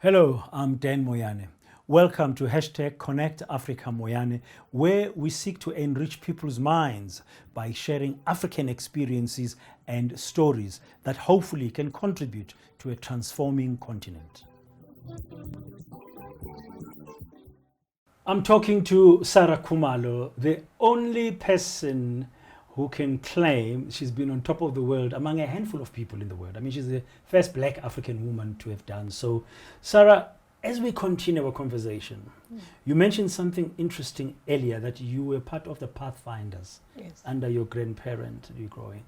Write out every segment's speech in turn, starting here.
Hello, I'm Dan Moyane. Welcome to Connect Africa Moyane, where we seek to enrich people's minds by sharing African experiences and stories that hopefully can contribute to a transforming continent. I'm talking to Saray Khumalo, the only person who can claim she's been on top of the world among a handful of people in the world. I mean, she's the first black African woman to have done so. Saray, as we continue our conversation, you mentioned something interesting earlier, that you were part of the Pathfinders under your grandparent growing.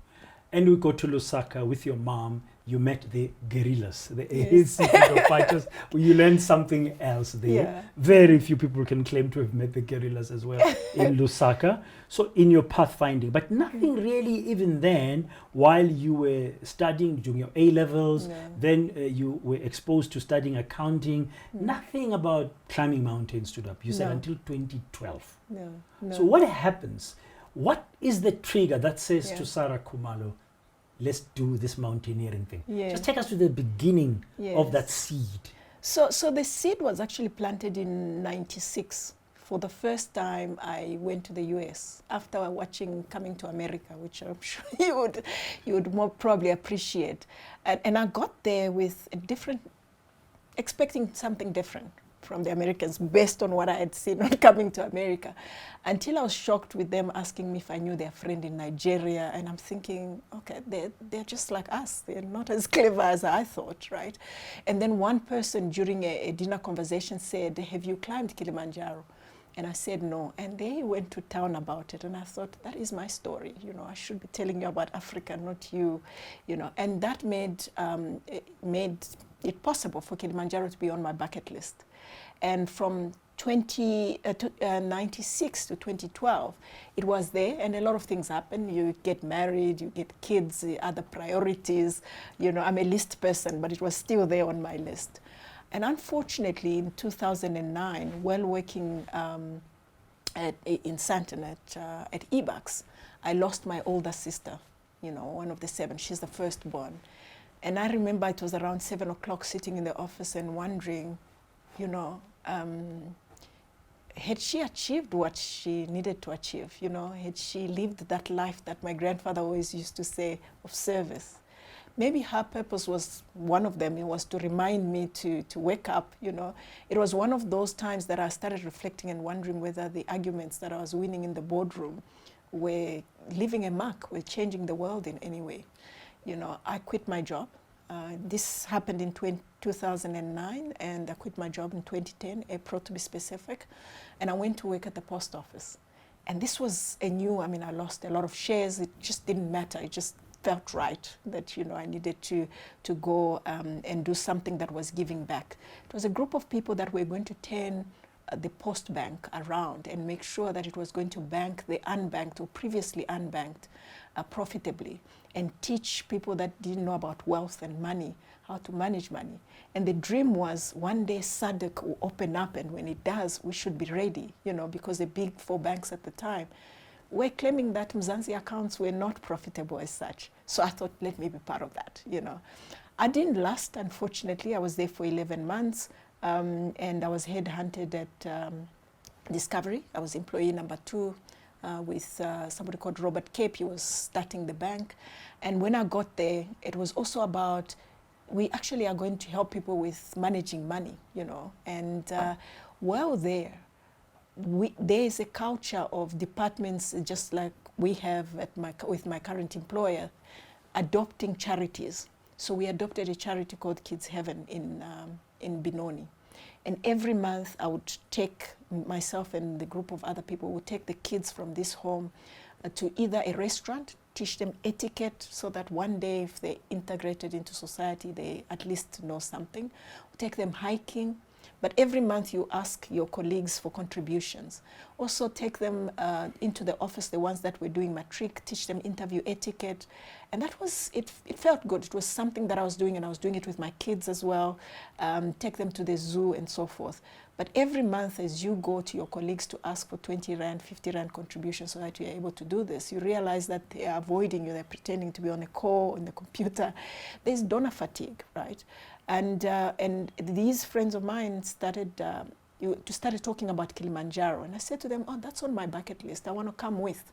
And we go to Lusaka with your mom. You met the guerrillas, the ANC fighters. You learned something else there. Yeah. Very few people can claim to have met the guerrillas as well in Lusaka. So in your pathfinding, but nothing really even then, while you were studying during your A-levels, then you were exposed to studying accounting. Nothing about climbing mountains stood up. You said until 2012. No. So what happens? What is the trigger that says to Saray Khumalo, let's do this mountaineering thing? Just take us to the beginning of that seed. So the seed was actually planted in '96. For the first time, I went to the US after watching Coming to America, which I'm sure you would more probably appreciate. And I got there with a expecting something different from the Americans based on what I had seen on Coming to America, until I was shocked with them asking me if I knew their friend in Nigeria. And I'm thinking, okay, they're just like us. They're not as clever as I thought, right? And then one person during a dinner conversation said, have you climbed Kilimanjaro? And I said no, and they went to town about it. And I thought, that is my story. You know, I should be telling you about Africa, not you. You know, and that made it possible for Kilimanjaro to be on my bucket list. And from 96 to 2012, it was there, and a lot of things happen. You get married, you get kids, other priorities. You know, I'm a list person, but it was still there on my list. And unfortunately, in 2009, while working in Sandton at EBAX, I lost my older sister, you know, one of the 7. She's the firstborn. And I remember it was around 7 o'clock sitting in the office and wondering, you know, had she achieved what she needed to achieve? You know, had she lived that life that my grandfather always used to say of service? Maybe her purpose was one of them. It was to remind me to wake up, you know. It was one of those times that I started reflecting and wondering whether the arguments that I was winning in the boardroom were leaving a mark, were changing the world in any way. You know, I quit my job. This happened in 2009, and I quit my job in 2010, April to be specific, and I went to work at the post office. And this was I lost a lot of shares. It just didn't matter. It just felt right that, you know, I needed to go and do something that was giving back. It was a group of people that were going to turn the post bank around and make sure that it was going to bank the unbanked or previously unbanked profitably, and teach people that didn't know about wealth and money how to manage money. And the dream was one day SADC will open up, and when it does, we should be ready, you know, because the big 4 banks at the time were claiming that Mzansi accounts were not profitable as such. So I thought, let me be part of that, you know. I didn't last, unfortunately. I was there for 11 months, and I was headhunted at Discovery. I was employee number 2 with somebody called Robert Cape. He was starting the bank. And when I got there, it was also about, we actually are going to help people with managing money, you know. And while there is a culture of departments, just like we have with my current employer, adopting charities. So we adopted a charity called Kids Heaven in Benoni. And every month I would take, myself and the group of other people would take the kids from this home to either a restaurant, teach them etiquette so that one day if they're integrated into society, they at least know something. We take them hiking. But every month you ask your colleagues for contributions. Also take them into the office, the ones that were doing matric, teach them interview etiquette. And that was, it felt good. It was something that I was doing, and I was doing it with my kids as well. Take them to the zoo and so forth. But every month as you go to your colleagues to ask for 20 Rand, 50 Rand contributions so that you're able to do this, you realize that they are avoiding you, they're pretending to be on a call, on the computer. There's donor fatigue, right? And these friends of mine started talking about Kilimanjaro, and I said to them, "Oh, that's on my bucket list. I want to come with."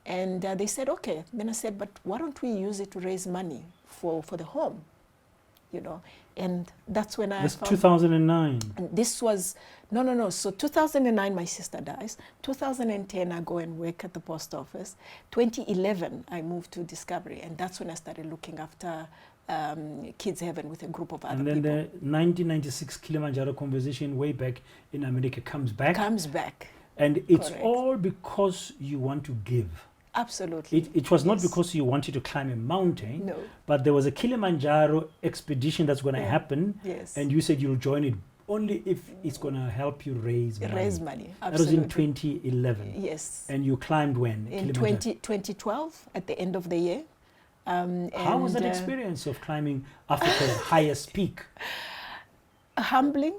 And they said, "Okay." Then I said, "But why don't we use it to raise money for the home?" You know, and that's when I That's found 2009. and this was no. So 2009, my sister dies. 2010, I go and work at the post office. 2011, I moved to Discovery, and that's when I started looking after Kids Heaven with a group of other And then people. the 1996 Kilimanjaro conversation way back in America comes back. And it's Correct. all because you want to give. Absolutely. It was not Yes. because you wanted to climb a mountain, No. but there was a Kilimanjaro expedition that's going to Yeah. happen, Yes. and you said you'll join it only if it's going to help you raise money. Raise money. That was Absolutely. in 2011. Yes. And you climbed when? In Kilimanjaro? 2012, at the end of the year. How was that and, experience of climbing Africa's highest peak? Humbling.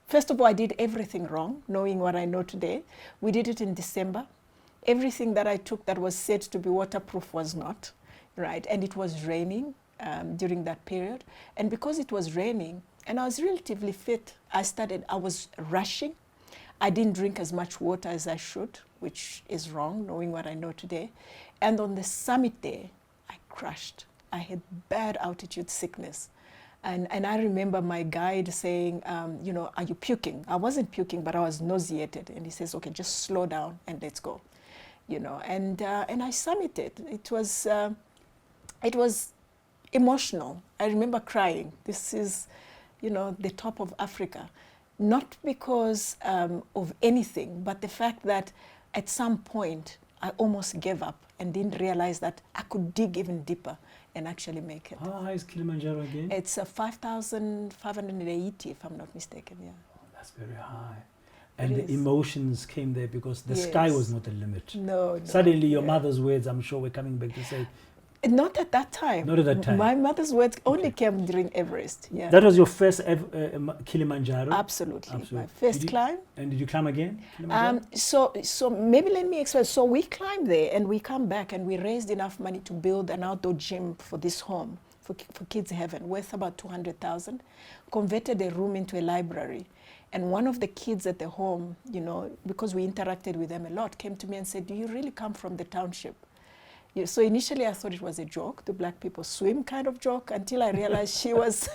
First of all, I did everything wrong, knowing what I know today. We did it in December. Everything that I took that was said to be waterproof was not, right? And it was raining during that period. And because it was raining, and I was relatively fit, I was rushing. I didn't drink as much water as I should, which is wrong, knowing what I know today. And on the summit day, I crashed. I had bad altitude sickness. And I remember my guide saying, you know, "Are you puking?" I wasn't puking, but I was nauseated. And he says, "Okay, just slow down and let's go." You know, and I summited. It was emotional. I remember crying. This is, you know, the top of Africa. Not because of anything, but the fact that at some point I almost gave up and didn't realize that I could dig even deeper and actually make it. How high is Kilimanjaro again? It's 5,580, if I'm not mistaken, yeah. That's very high. And It the is. emotions came there because the sky Yes. was not the limit. No. Suddenly your yeah. mother's words, I'm sure, were coming back to say, Not at that time. Not at that time. My mother's words only Okay. came during Everest, yeah. that was your first Kilimanjaro? Absolutely. Absolutely. My first Did you- climb. And did you climb again? Kilimanjaro? So maybe let me explain. So we climbed there and we come back and we raised enough money to build an outdoor gym for this home, for Kids Heaven, worth about 200,000, converted a room into a library. And one of the kids at the home, you know, because we interacted with them a lot, came to me and said, "Do you really come from the township?" Yeah, so initially I thought it was a joke, the black people swim kind of joke, until I realized she was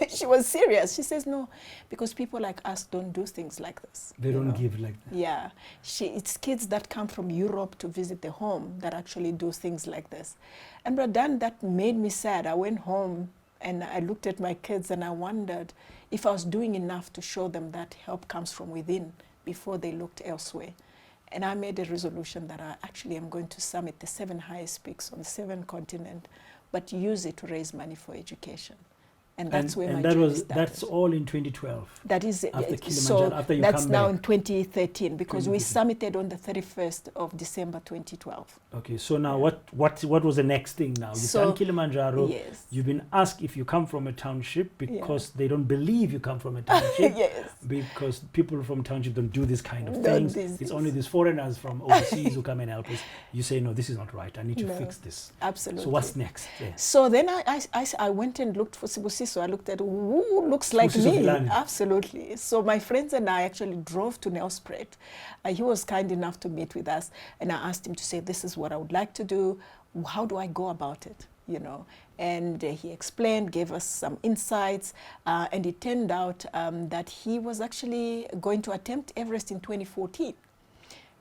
serious. She says, "No, because people like us don't do things like this." They you don't know. give like that. Yeah, it's kids that come from Europe to visit the home that actually do things like this. And but then that made me sad. I went home and I looked at my kids and I wondered if I was doing enough to show them that help comes from within before they looked elsewhere. And I made a resolution that I actually am going to summit the 7 highest peaks on the 7 continent, but use it to raise money for education. And that's where my journey started. That's all in 2012. That is After so Kilimanjaro, after you that's come now back. in 2013 because we 2013. summited on the 31st of December 2012. Okay, so now what was the next thing now? You've So, done Kilimanjaro. Yes. You've been asked if you come from a township because they don't believe you come from a township. Yes. Because people from township don't do this kind of Don't things. do It's this. only these foreigners from overseas who come and help us. You say, no, this is not right. I need to No. fix this. Absolutely. So what's next? Yeah. So then I went and looked for Sibusiso. I looked at who looks like Sibusiso me. Vilani. Absolutely. So my friends and I actually drove to Nelspruit. He was kind enough to meet with us, and I asked him to say, "This is what I would like to do. How do I go about it?" You know, and he explained, gave us some insights, and it turned out that he was actually going to attempt Everest in 2014.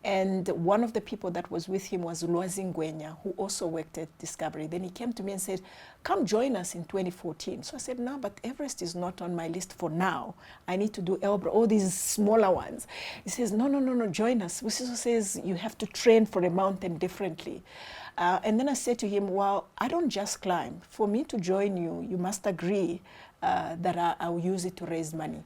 And one of the people that was with him was Lwazi Ngwenya, who also worked at Discovery. Then he came to me and said, "Come join us in 2014. So I said, "No, but Everest is not on my list for now. I need to do Elbrus, all these smaller ones." He says, no, join us. Busiso says you have to train for a mountain differently. And then I said to him, "Well, I don't just climb. For me to join you, you must agree that I'll use it to raise money."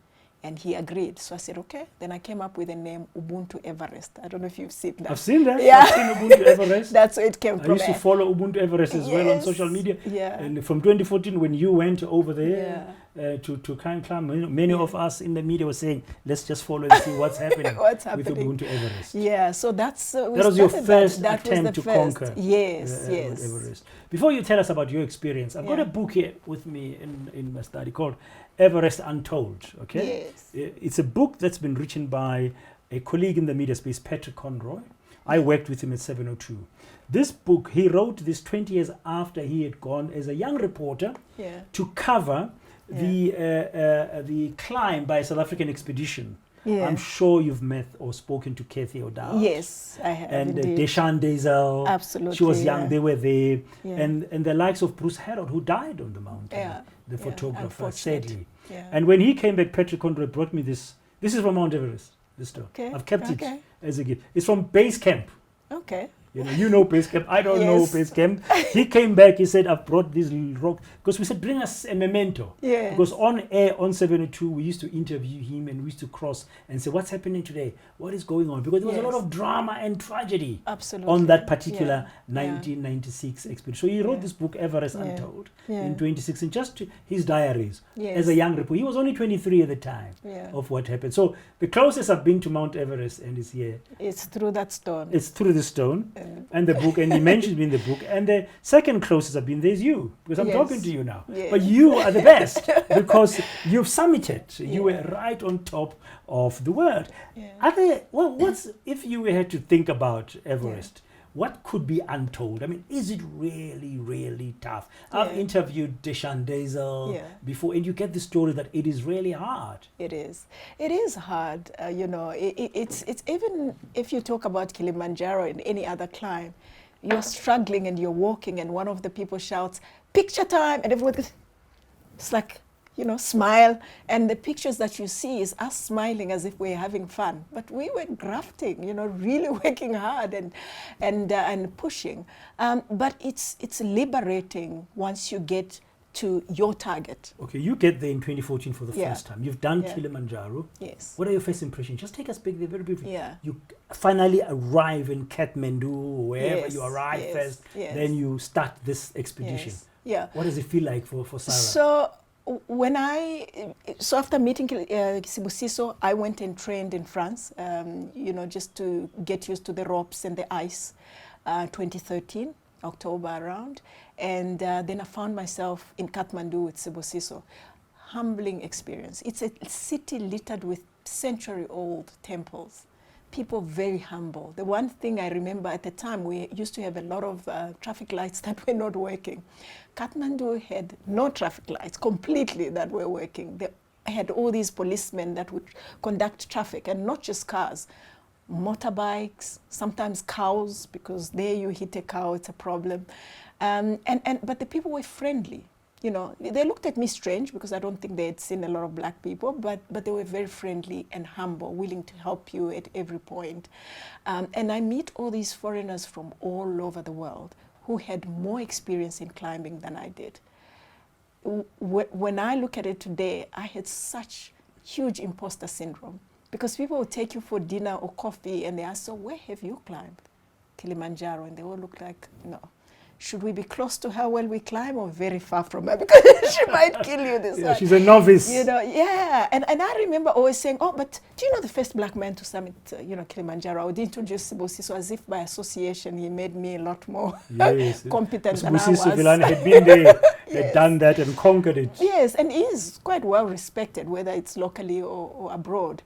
And he agreed. So I said, okay. Then I came up with the name Ubuntu Everest. I don't know if you've seen that. I've seen that. Yeah. I've seen Ubuntu Everest. That's where it came I from. used to follow Ubuntu Everest as well on Yes. social media. Yeah. And from 2014, when you went over there, to climb. Many of us in the media were saying, let's just follow and see what's happening, What's with happening. Ubuntu Everest. Yeah, so that's That was your first attempt to conquer Yes, yes. Everest. Before you tell us about your experience, I've got a book here with me in my study called Everest Untold. Okay, Yes. it's a book that's been written by a colleague in the media space, Patrick Conroy. I worked with him at 702. This book, he wrote this 20 years after he had gone as a young reporter to cover the climb by a South African expedition. Yeah. I'm sure you've met or spoken to Kathy O'Dowd. Yes, I have. And indeed. Deshan Dezel. Absolutely. She was young, they were there. Yeah. And the likes of Bruce Harold, who died on the mountain, the photographer, sadly. Yeah. And when he came back, Patrick Conroy brought me this. This is from Mount Everest, this stone. Okay. I've kept it as a gift. It's from base camp. Okay. You know base camp. I don't know base camp. He came back. He said, "I've brought this rock," because we said, "Bring us a memento." Yeah. Because on air on 702, we used to interview him and we used to cross and say, "What's happening today? What is going on?" Because there was a lot of drama and tragedy on that particular 1996 expedition. So he wrote this book, Everest Untold, in 2016, just his diaries as a young reporter. He was only 23 at the time of what happened. So the closest I've been to Mount Everest, and it's here. It's through that stone. It's through the stone. And the book, and he mentioned me in the book. And the second closest I've been, there's you, because I'm talking to you now. But you are the best because you've summited. You were right on top of the world. Are there, what's, if you had to think about Everest, what could be untold? I mean, is it really, really tough? I've interviewed Deshan Dezel before, and you get the story that it is really hard. It is. It is hard. It's even if you talk about Kilimanjaro and any other climb, you're struggling and you're walking, and one of the people shouts, "Picture time!" and everyone goes, it's like, smile. And the pictures that you see is us smiling as if we're having fun. But we were grafting, really working hard and pushing. But it's liberating once you get to your target. Okay, you get there in 2014 for the first time. You've done Kilimanjaro. Yes. What are your first impressions? Just take us back there very briefly. Yeah. You finally arrive in Kathmandu, wherever you arrive first. Then you start this expedition. Yeah. What does it feel like for Sarah? So after meeting Sibusiso, I went and trained in France, just to get used to the ropes and the ice, 2013, October around. And then I found myself in Kathmandu with Sibusiso. Humbling experience. It's a city littered with century-old temples. People very humble. The one thing I remember at the time, we used to have a lot of traffic lights that were not working. Kathmandu had no traffic lights completely that were working. They had all these policemen that would conduct traffic, and not just cars, motorbikes, sometimes cows, because there you hit a cow, it's a problem. But the people were friendly. They looked at me strange because I don't think they had seen a lot of black people, but they were very friendly and humble, willing to help you at every point. And I meet all these foreigners from all over the world who had more experience in climbing than I did. When I look at it today, I had such huge imposter syndrome because people would take you for dinner or coffee and they ask, "So where have you climbed?" Kilimanjaro. And they all look like, "No. Should we be close to her while we climb or very far from her? Because she might kill you this one." She's a novice. And I remember always saying, "Oh, but do you know the first black man to summit, Kilimanjaro?" I would introduce Sibusiso as if by association he made me a lot more competent than I was. Sibusiso had been there, had done that and conquered it. Yes, and he is quite well respected, whether it's locally or abroad.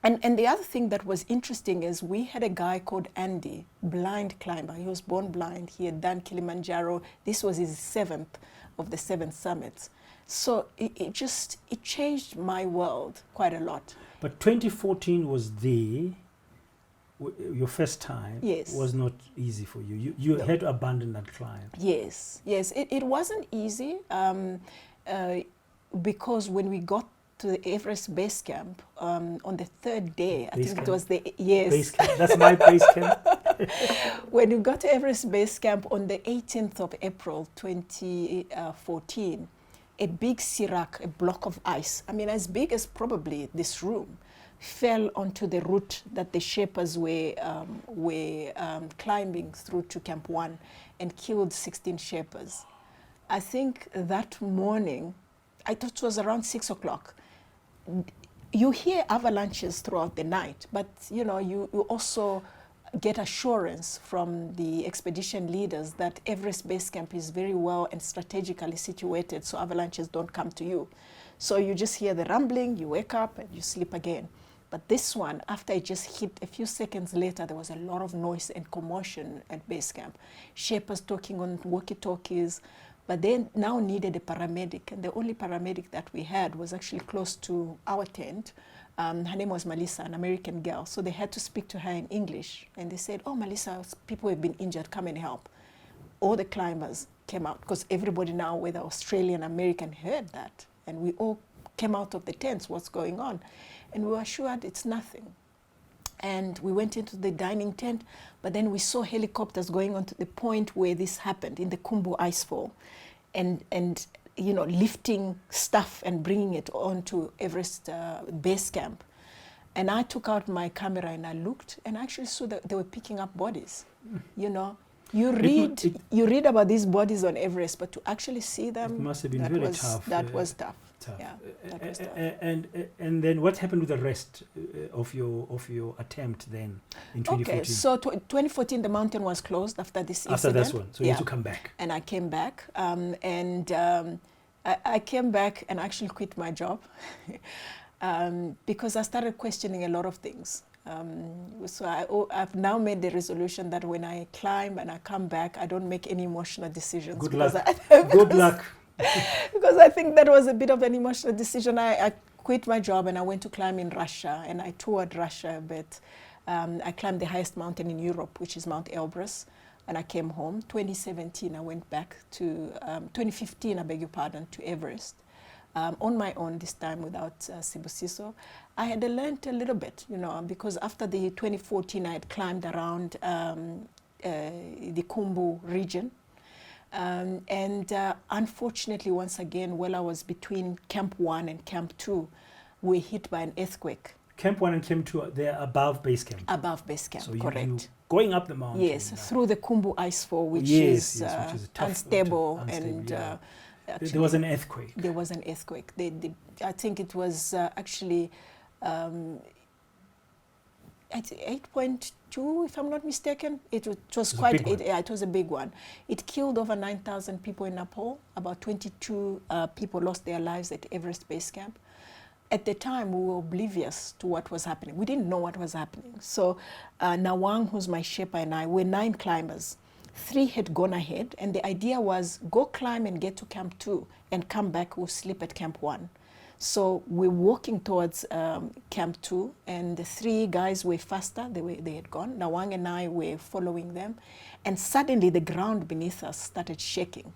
And the other thing that was interesting is we had a guy called Andy, blind climber. He was born blind. He had done Kilimanjaro. This was his 7th of the 7 summits. So it changed my world quite a lot. But 2014 was your first time. Yes. Was not easy for you. You had to abandon that climb. Yes. It wasn't easy because when we got to the Everest base camp on the 3rd day, I think it was base camp. That's my base camp. When we got to Everest base camp on the 18th of April 2014, a big sirac, a block of ice, as big as probably this room, fell onto the route that the Sherpas were climbing through to Camp 1 and killed 16 Sherpas. I think that morning I thought it was around 6 o'clock. You hear avalanches throughout the night, but you know, you also get assurance from the expedition leaders that Everest Base Camp is very well and strategically situated, so avalanches don't come to you. So you just hear the rumbling, you wake up and you sleep again. But this one, after it just hit, a few seconds later, there was a lot of noise and commotion at base camp. Shepherds talking on walkie-talkies, but they now needed a paramedic, and the only paramedic that we had was actually close to our tent. Her name was Melissa, an American girl, so they had to speak to her in English. And they said, oh, Melissa, people have been injured, come and help. All the climbers came out, because everybody now, whether Australian, American, heard that. And we all came out of the tents, what's going on? And we were assured it's nothing. And we went into the dining tent, but then we saw helicopters going on to the point where this happened, in the Khumalo icefall, and you know, lifting stuff and bringing it onto Everest Base Camp. And I took out my camera and I looked, and I actually saw that they were picking up bodies. You know, you read about these bodies on Everest, but to actually see them, it must have been very tough. That was tough. Yeah, that was tough. And then what happened with the rest of your attempt then in 2014? Okay, so 2014 the mountain was closed after this incident. After this one, so you had to come back. And I came back, I came back and actually quit my job because I started questioning a lot of things. So I've now made the resolution that when I climb and I come back, I don't make any emotional decisions. Good luck. Good luck. Because I think that was a bit of an emotional decision. I quit my job and I went to climb in Russia, and I toured Russia a bit. I climbed the highest mountain in Europe, which is Mount Everest, and I came home. 2017, I went back to, 2015, I beg your pardon, to Everest. On my own this time without Sibusiso. I had learned a little bit, you know, because after the 2014 I had climbed around the Khumalo region. Unfortunately, once again, while I was between Camp 1 and Camp 2, we were hit by an earthquake. Camp 1 and Camp 2, they're above base camp? Above base camp, so correct. You going up the mountain? Yes, through the Khumalo icefall, which is tough, unstable. And yeah. Actually, there was an earthquake. There was an earthquake. I think it was actually 8.2, if I'm not mistaken. It was quite. It was a big one. It killed over 9,000 people in Nepal. About 22 people lost their lives at Everest Base Camp. At the time, we were oblivious to what was happening. We didn't know what was happening. So Nawang, who's my Sherpa, and I were 9 climbers. 3 had gone ahead, and the idea was go climb and get to Camp 2 and come back, we'll sleep at Camp 1. So we're walking towards Camp 2, and the 3 guys were faster, they had gone. Nawang and I were following them, and suddenly the ground beneath us started shaking,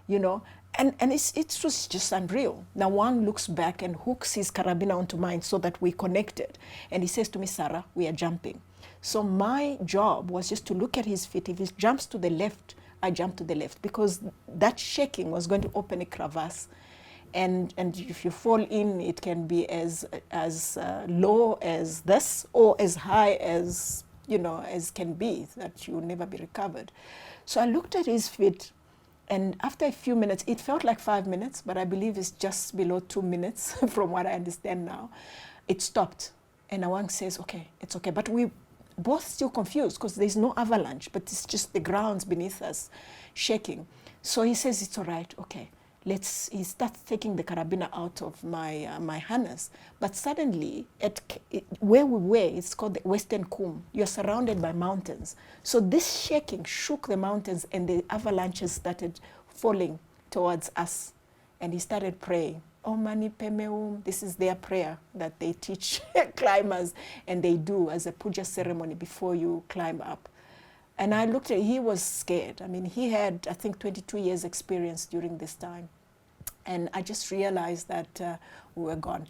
you know, and it was just unreal. Nawang looks back and hooks his carabiner onto mine so that we connected, and he says to me, Sarah, we are jumping. So my job was just to look at his feet. If he jumps to the left, I jump to the left, because that shaking was going to open a crevasse. And if you fall in, it can be as low as this, or as high as, you know, as can be, that you will never be recovered. So I looked at his feet, and after a few minutes, it felt like 5 minutes, but I believe it's just below 2 minutes from what I understand now. It stopped. And Nawang says, okay, it's okay. But we both still confused because there's no avalanche, but it's just the grounds beneath us shaking. So he says, it's all right, okay. He starts taking the carabiner out of my harness. But suddenly, where we were, it's called the Western Khum. You're surrounded by mountains. So this shaking shook the mountains, and the avalanches started falling towards us. And he started praying. Om Mani Padme Hum. This is their prayer that they teach climbers, and they do as a puja ceremony before you climb up. And I looked at him, he was scared. I mean, he had, I think, 22 years experience during this time. And I just realized that we were gone.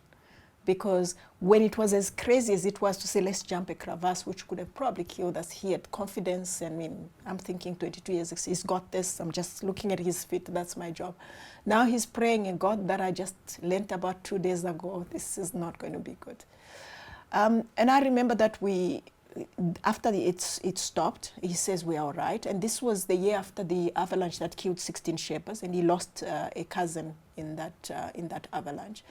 Because when it was as crazy as it was to say, let's jump a crevasse, which could have probably killed us, he had confidence. I mean, I'm thinking 22 years, he's got this. I'm just looking at his feet, that's my job. Now he's praying, and God, that I just learned about 2 days ago, this is not going to be good. And I remember that after it stopped, he says we are all right. And this was the year after the avalanche that killed 16 Sherpas, and he lost a cousin in that avalanche.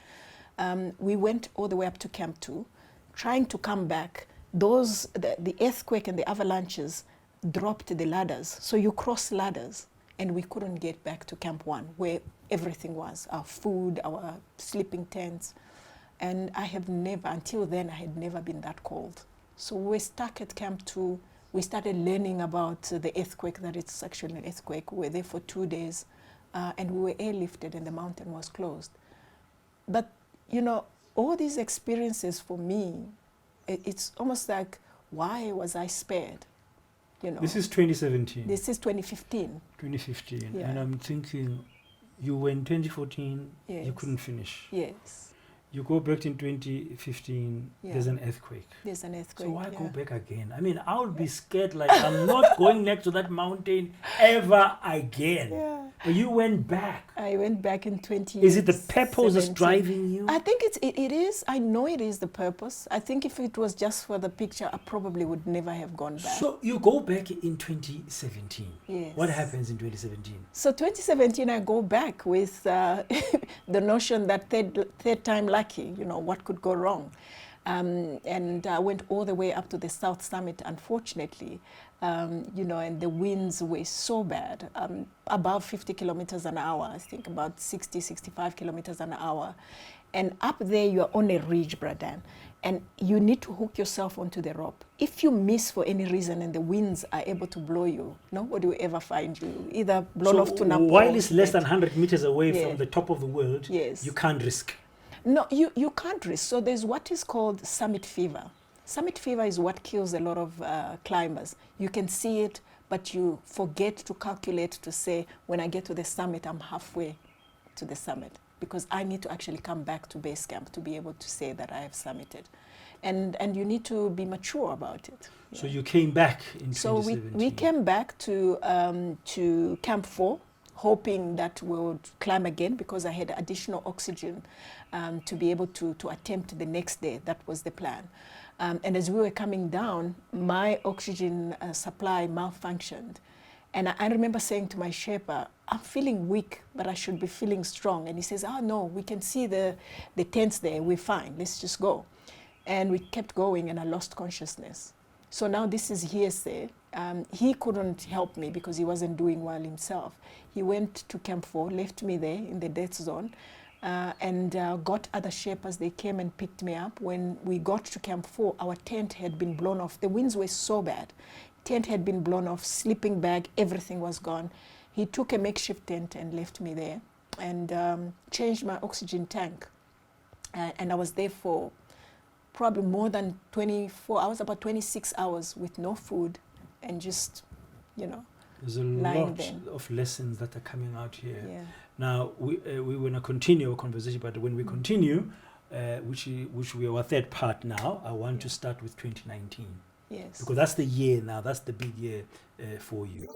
We went all the way up to Camp 2, trying to come back. The earthquake and the avalanches dropped the ladders, so you cross ladders, and we couldn't get back to Camp 1, where everything was, our food, our sleeping tents. And I have never, until then, I had never been that cold. So we were stuck at Camp 2. We started learning about the earthquake, that it's actually an earthquake. We were there for 2 days, and we were airlifted, and the mountain was closed. But, you know, all these experiences for me, it's almost like, why was I spared? You know. This is 2017. This is 2015. 2015. Yeah. And I'm thinking, you were in 2014, Yes. you couldn't finish. Yes. You go back in 2015, Yeah. there's an earthquake. There's an earthquake. So why yeah. go back again? I mean, I would be scared, like, I'm not going next to that mountain ever again. Yeah. But you went back. I went back in 20. Is it the purpose that's driving you? I think it is. I know it is the purpose. I think if it was just for the picture, I probably would never have gone back. So you go back in 2017. Yes. What happens in 2017? So 2017, I go back with the notion that third time lucky, you know, what could go wrong? And I went all the way up to the South Summit, unfortunately, you know, and the winds were so bad, above 50 kilometers an hour, I think about 60, 65 kilometers an hour. And up there, you're on a ridge, Bradan, and you need to hook yourself onto the rope. If you miss for any reason and the winds are able to blow you, nobody will ever find you, either blown off to Nepal. While it's less than 100 meters away Yeah. from the top of the world, Yes. you can't risk. No, you can't risk. So there's what is called summit fever. Summit fever is what kills a lot of climbers. You can see it, but you forget to calculate to say, when I get to the summit, I'm halfway to the summit, because I need to actually come back to base camp to be able to say that I have summited. And you need to be mature about it. So you came back in So 2017. we came back to Camp 4, hoping that we would climb again, because I had additional oxygen to be able to attempt the next day. That was the plan. And as we were coming down, my oxygen supply malfunctioned. And I remember saying to my Sherpa, I'm feeling weak, but I should be feeling strong. And he says, oh no, we can see the tents there, we're fine, let's just go. And we kept going, and I lost consciousness. So now this is hearsay. He couldn't help me because he wasn't doing well himself. He went to Camp 4, left me there in the death zone, and got other Sherpas. They came and picked me up. When we got to Camp 4, our tent had been blown off. The winds were so bad. Tent had been blown off, sleeping bag, everything was gone. He took a makeshift tent and left me there, and changed my oxygen tank. And I was there for probably more than 24 hours, about 26 hours with no food, and just, you know, There's a lying lot there. of lessons that are coming out here. Yeah. Now, we want to continue our conversation, but when we continue, which we are our third part now, I want to start with 2019. Yes. Because that's the year now, that's the big year for you.